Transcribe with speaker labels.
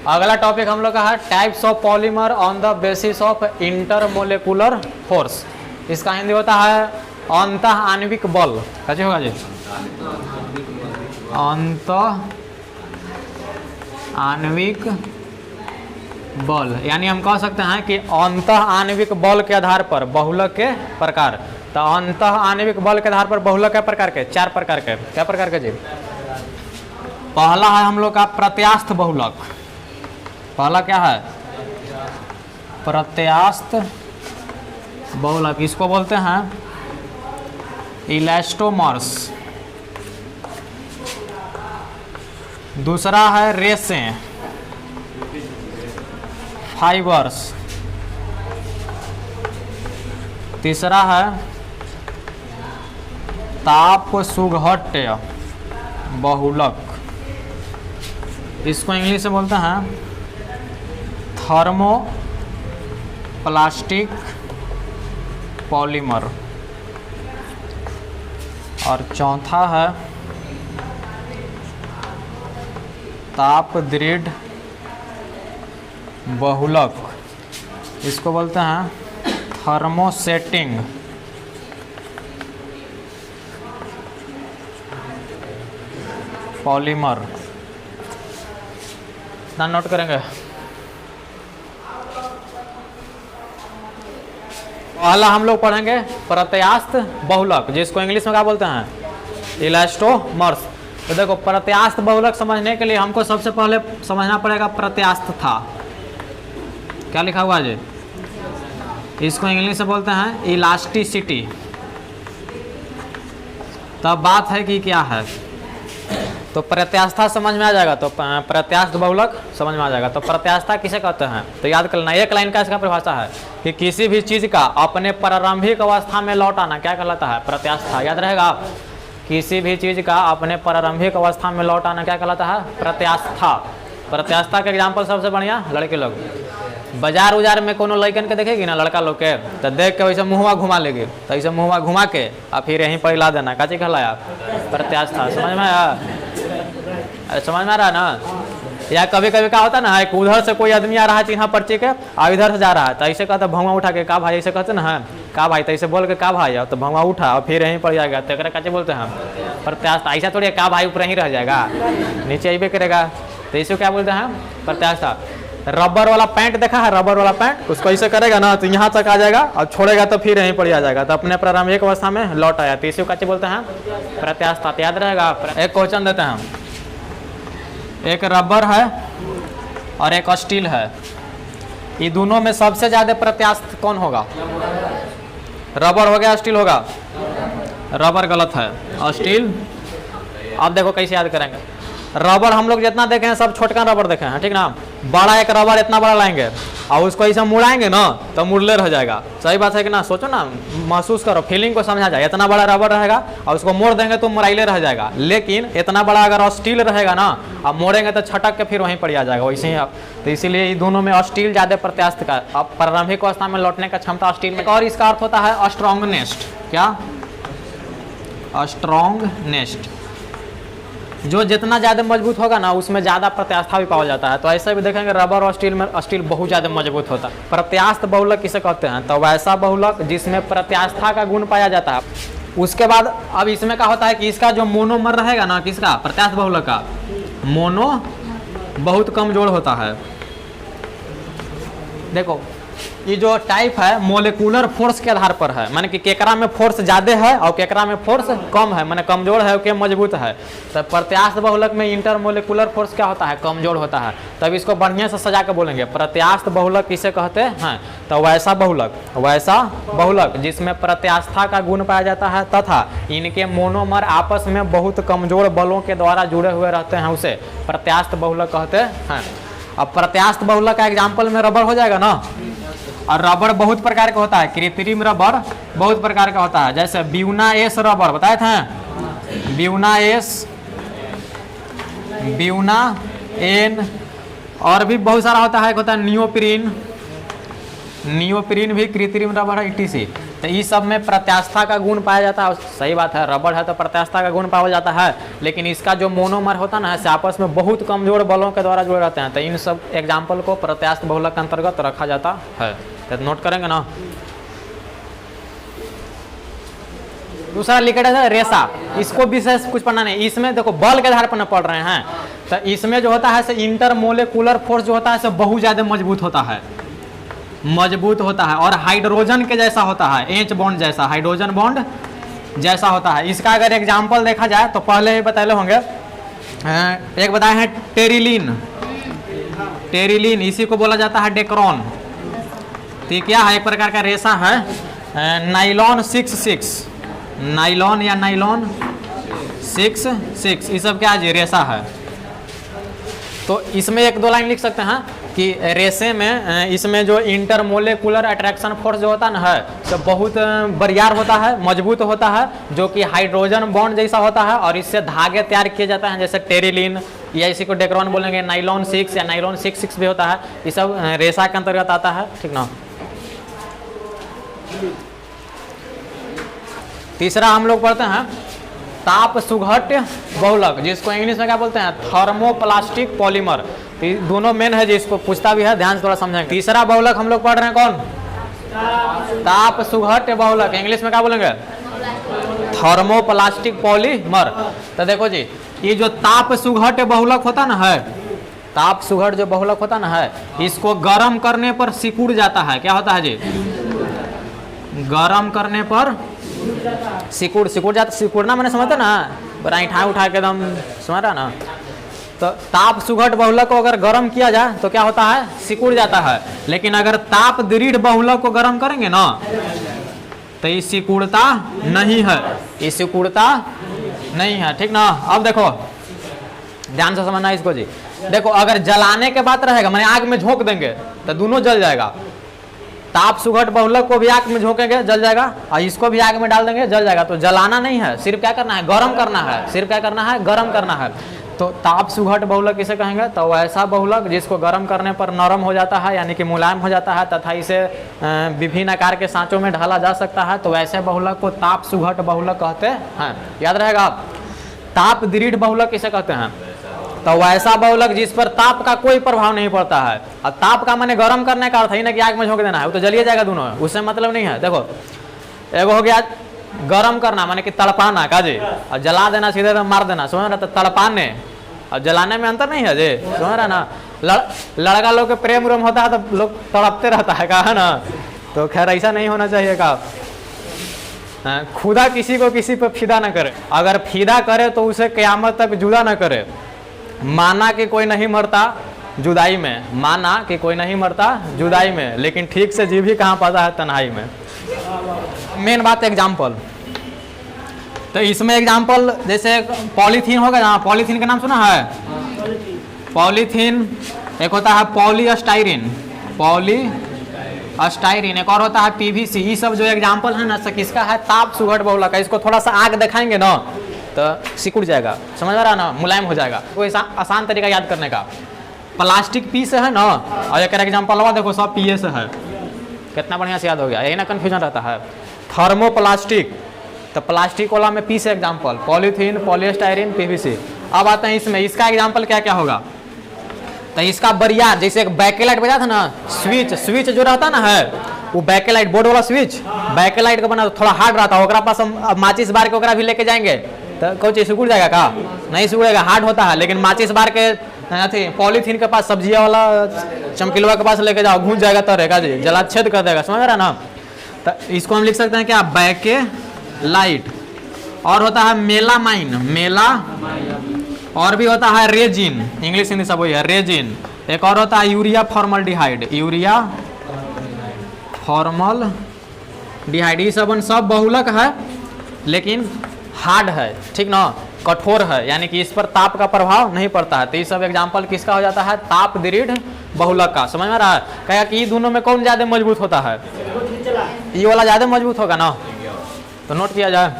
Speaker 1: अगला टॉपिक हम लोग का है types of polymer on the basis of intermolecular force. इसका हिंदी होता है अंतः आणविक बल। कैसे होगा जी? अंतः आणविक बल, यानी हम कह सकते हैं कि अंतः आणविक बल के आधार पर बहुलक के प्रकार। तो अंतः आणविक बल के आधार पर बहुलक के प्रकार के 4 प्रकार के। क्या प्रकार के जी? पहला है हम लोग का प्रत्यास्थ बहुलक। पहला क्या है? प्रत्यास्थ बहुलक। इसको बोलते हैं इलास्टोमर्स। दूसरा है रेसें फाइबर्स। तीसरा है ताप सुघट्य बहुलक। इसको इंग्लिश से बोलते हैं थर्मोप्लास्टिक पॉलीमर। और चौथा है ताप दृढ़ बहुलक। इसको बोलते हैं थर्मोसेटिंग पॉलीमर। इतना नोट करेंगे। पहला हम लोग पढ़ेंगे प्रत्यास्थ बहुलक, जिसको इंग्लिश में क्या बोलते हैं? इलास्टोमर्स। तो देखो, प्रत्यास्थ बहुलक समझने के लिए हमको सबसे पहले समझना पड़ेगा प्रत्यास्थ था। क्या लिखा हुआ है? इसको इंग्लिश से बोलते हैं इलास्टिसिटी। तब बात है कि क्या है, तो प्रत्यास्थता समझ में आ जाएगा, तो प्रत्यास्थ बहुलक समझ में आ जाएगा। तो प्रत्यास्थता किसे कहते हैं? तो याद कर लेना, एक लाइन का इसका परिभाषा है कि किसी भी चीज का अपने प्रारंभिक अवस्था में लौट आना क्या कहलाता है? प्रत्यास्थता। याद रहेगा, किसी भी चीज का अपने प्रारंभिक अवस्था में लौट आना क्या कहलाता है? प्रत्यास्थता। प्रत्यास्थता के एग्जाम्पल सबसे बढ़िया लड़के लोग बाजार उजार में कोनो लड़कन के देखेगी ना, लड़का लोग के, तो देख के वैसे मुँहवा घुमा लेगी, तो ऐसे मुँहवा घुमा के और फिर यहीं पर हिला देना। काची कहलाया? प्रत्यास्था। समझ में आया? समझ में आ रहा है ना? या कभी कभी क्या होता है ना, उधर से कोई आदमी आ रहा है चिन्हा पर्ची के और इधर से जा रहा है, तो ऐसे कहते भंगवा उठा के का भाई, ऐसे कहते ना है का भाई, तो ऐसे बोल के का भाई, तो भंगवा उठा और फिर यहीं पर जाएगा, तो कैसे बोलते हैं? प्रत्यास्था। ऐसा थोड़ी का भाई ऊपर ही रह जाएगा, नीचे ही करेगा, तो इसे क्या बोलते हैं? प्रत्यास्था। रबर वाला पैंट देखा है? रबर वाला पैंट, उसको ऐसे करेगा ना तो यहाँ तक आ जाएगा और छोड़ेगा तो फिर यहीं पर आ जाएगा, तो अपने प्रारंभिक अवस्था में लौट आया, तो इसे क्या बोलते हैं? प्रत्यास्था। याद रहेगा। एक क्वेश्चन देते हैं, एक रबर है और एक स्टील है, ये दोनों में सबसे ज्यादा प्रत्यास्थ कौन होगा? रबर हो गया स्टील होगा? रबर गलत है, स्टील। अब देखो कैसे याद करेंगे। रबर हम लोग जितना देखे हैं सब छोटका रबर देखे हैं, ठीक ना? बड़ा एक रबर इतना बड़ा लाएंगे और उसको ऐसा मुड़ाएंगे ना तो मुड़ले रह जाएगा। सही बात है कि ना? सोचो ना, महसूस करो, फीलिंग को समझा जाए। इतना बड़ा रबर रहेगा और उसको मोड़ देंगे तो मुड़ाइले रह जाएगा, लेकिन इतना बड़ा अगर स्टील रहेगा ना, अब मोड़ेंगे तो छटक के फिर वहीं पड़ जाएगा वैसे ही। तो इसीलिए दोनों में स्टील ज्यादा प्रत्यास्थ का, अब प्रारंभिक अवस्था में लौटने का क्षमता स्टील में। और इसका अर्थ होता है स्ट्रॉन्गनेस्ट। क्या? स्ट्रॉन्गनेस्ट। जो जितना ज़्यादा मजबूत होगा ना उसमें ज़्यादा प्रत्यास्था भी पाया जाता है। तो ऐसे भी देखेंगे रबर और स्टील में स्टील बहुत ज़्यादा मजबूत होता है। प्रत्यास्थ बहुलक किसे कहते हैं? तो वैसा बहुलक जिसमें प्रत्यास्था का गुण पाया जाता है। उसके बाद अब इसमें क्या होता है कि इसका जो मोनोमर रहेगा ना, किसका? प्रत्यास्थ बहुलक का मोनो बहुत कमजोर होता है। देखो, ये जो टाइप है मोलिकुलर फोर्स के आधार पर है, माने कि केकरा में फोर्स ज्यादा है और केकरा में फोर्स कम है, माने कमजोर है और मजबूत है। तो प्रत्यास्थ बहुलक में इंटरमोलिकुलर फोर्स क्या होता है? कमजोर होता है। तब इसको बढ़िया से सजा के बोलेंगे प्रत्यास्थ बहुलक किसे कहते हैं? तो वैसा बहुलक जिसमें प्रत्यास्था का गुण पाया जाता है तथा इनके मोनोमर आपस में बहुत कमजोर बलों के द्वारा जुड़े हुए रहते हैं, उसे प्रत्यास्थ बहुलक कहते हैं। अब प्रत्यास्थ बहुलक का एग्जाम्पल में रबर हो जाएगा ना, और रबर बहुत प्रकार का होता है। कृत्रिम रबर बहुत प्रकार का होता है, जैसे ब्यूना एस रबर बताए थे, ब्यूना एस, ब्यूना एन, और भी बहुत सारा होता है। एक होता है नियोप्रीन, नियोप्रीन भी कृत्रिम रबर है, इटीसी। तो इस सब में प्रत्यास्था का गुण पाया जाता है। सही बात है, रबड़ है तो प्रत्यास्था का गुण पाया जाता है, लेकिन इसका जो मोनोमर होता है ना ऐसे आपस में बहुत कमजोर बलों के द्वारा जुड़े रहते हैं। तो इन सब एग्जाम्पल को प्रत्यास्थ बहुलक के अंतर्गत रखा जाता है। तो नोट करेंगे ना। दूसरा लिखा है रेसा, इसको विशेष कुछ पढ़ना नहीं, इसमें देखो बल के आधार पर न पढ़ रहे हैं। तो इसमें जो होता है इंटरमोलेकुलर फोर्स जो होता है बहुत ज्यादा मजबूत होता है, मजबूत होता है और हाइड्रोजन के जैसा होता है, एच बॉन्ड जैसा, हाइड्रोजन बॉन्ड जैसा होता है। इसका अगर एग्जाम्पल देखा जाए तो पहले ही बताए होंगे, एक बताए हैं टेरिलीन, टेरिलीन इसी को बोला जाता है डेक्रॉन। तो क्या है, एक प्रकार का रेशा है, नाइलॉन 66, नाइलॉन या नाइलॉन 66, ये सब क्या है रेशा है। तो इसमें एक दो लाइन लिख सकते हैं कि रेशे में इसमें जो इंटरमोलेकुलर अट्रैक्शन फोर्स जो होता है ना सब बहुत बरियार होता है, मजबूत होता है, जो कि हाइड्रोजन बॉन्ड जैसा होता है और इससे धागे तैयार किए जाते हैं, जैसे टेरिलीन या इसी को डेक्रॉन बोलेंगे, नाइलॉन 6 या नाइलॉन 66 भी होता है। ये सब रेशा के अंतर्गत आता है, ठीक ना। तीसरा हम लोग पढ़ते हैं ताप सुघट बहुलक, जिसको इंग्लिश में क्या बोलते हैं, थर्मोप्लास्टिक पॉलीमर। तो दोनों मेन है, जिसको पूछता भी है, ध्यान से थोड़ा समझेंगे। तीसरा बहुलक हम लोग पढ़ रहे हैं कौन, ताप सुघट बहुलक, इंग्लिश में क्या बोलेंगे, थर्मोप्लास्टिक पॉलीमर। तो देखो जी, ये जो ताप सुघट बहुलक होता ना है, ताप सुघट जो बहुलक होता ना है, इसको गर्म करने पर सिकुड़ जाता है। क्या होता है जी, गर्म करने पर सिकुड़ जाता, सिकुड़ना मैंने समझते ना, ऐठा उठा के एकदम समझ रहा ना। तो ताप सुघट बहुलक को अगर गर्म किया जाए तो क्या होता है, सिकुड़ जाता है। लेकिन अगर ताप दृढ़ बहुलक को गर्म करेंगे ना तो ये सिकुड़ता नहीं है, ये सिकुड़ता नहीं है, ठीक ना। अब देखो ध्यान से समझना इसको जी। देखो अगर जलाने के बाद रहेगा, मैंने आग में झोंक देंगे तो दोनों जल जाएगा। ताप सुघट बहुलक को भी आग में झोंकेंगे जल जाएगा, और इसको भी आग में डाल देंगे जल जाएगा। तो जलाना नहीं है, सिर्फ क्या करना है, गर्म करना है, सिर्फ क्या करना है, गर्म करना है। तो ताप सुघट बहुलक किसे कहेंगे, तो ऐसा बहुलक जिसको गर्म करने पर नरम हो जाता है, यानी कि मुलायम हो जाता है, तथा इसे विभिन्न आकार के सांचों में ढाला जा सकता है। तो ऐसे बहुलक को ताप सुघट बहुलक कहते हैं। याद रहेगा आप। ताप दृढ़ बहुलक किसे कहते हैं, तो वैसा बहुलक जिस पर ताप का कोई प्रभाव नहीं पड़ता है। अब ताप का माने गर्म करने का अर्थ है ना कि आग में झोंक देना है, वो तो जलिए जाएगा दोनों, उससे मतलब नहीं है। देखो एगो हो गया गरम करना माने कि तड़पाना का जी, और जला देना सीधे तो मार देना, समझ रहा। तो तड़पाने और जलाने में अंतर नहीं है जी, समझ रहा ना। लड़का लोग के प्रेम उरेम होता है तो लोग तड़पते रहता है, कहा ना। तो खैर ऐसा नहीं होना चाहिए का। खुदा किसी को किसी पर फिदा न करे, अगर फिदा करे तो उसे क़यामत तक जुदा न करे। माना कि कोई नहीं मरता जुदाई में, माना कि कोई नहीं मरता जुदाई में, लेकिन ठीक से जी भी कहाँ पाता है, तन्हाई में। मेन बात एग्जाम्पल, तो इसमें एग्जाम्पल जैसे पॉलीथीन होगा ना, पॉलीथीन का नाम सुना है, पॉलीथीन। एक होता है पॉलीस्टाइरिन, पॉलीस्टाइरिन, एक और होता है पीवीसी। ये सब जो एग्जाम्पल है ना किसका है, ताप सुघट बहुलक का। इसको थोड़ा सा आग दिखाएंगे ना तो सिकुड़ जाएगा, समझ रहा ना, मुलायम हो जाएगा। कोई आसान तरीका याद करने का, प्लास्टिक पी से है ना, और एक एग्जाम्पल हुआ देखो सब पीए से है, कितना बढ़िया से याद हो गया, यही ना कन्फ्यूजन रहता है। थर्मोप्लास्टिक, तो प्लास्टिक वाला में पी से एग्जाम्पल, पॉलीथीन, पॉलीस्टाइरिन, पीवीसी। अब आते हैं इसमें, इसका एग्जाम्पल क्या क्या होगा। तो इसका बरियार, जैसे एक बैकेलाइट बजा था ना, स्विच जो रहता ना है, वो बैकेलाइट बोर्ड वाला स्विच बैकेलाइट का बना थोड़ा हार्ड रहता है, ओकरा पास हम माचिस बार के ओकरा भी लेके जाएंगे तो कोई चीज सिकुड़ जाएगा का, नहीं सिकुड़ेगा, हार्ड होता है। लेकिन माचिस बार के अथी पॉलीथीन के पास, सब्जिया वाला चमकीलवा के पास लेके जाओ, घूम जाएगा तो रहेगा जी, जलाच्छेद कर देगा, समझ रहा ना। तो इसको हम लिख सकते हैं क्या, बैके लाइट। और होता है मेलामाइन, मेला, और भी होता है रेजिन, इंग्लिश हिंदी सब वही है, रेजिन। एक और होता है यूरिया फॉर्मल्डिहाइड, यूरिया फॉर्मल्डिहाइड। ये सब बहुलक है लेकिन हार्ड है, ठीक ना, कठोर है, यानी कि इस पर ताप का प्रभाव नहीं पड़ता है। तो ये सब एग्जाम्पल किसका हो जाता है, ताप दृढ़ बहुलक का। समझ में रहा है, कहा कि ये दोनों में कौन ज्यादा मजबूत होता है, ये वाला ज्यादा मजबूत होगा ना। तो नोट किया जाए।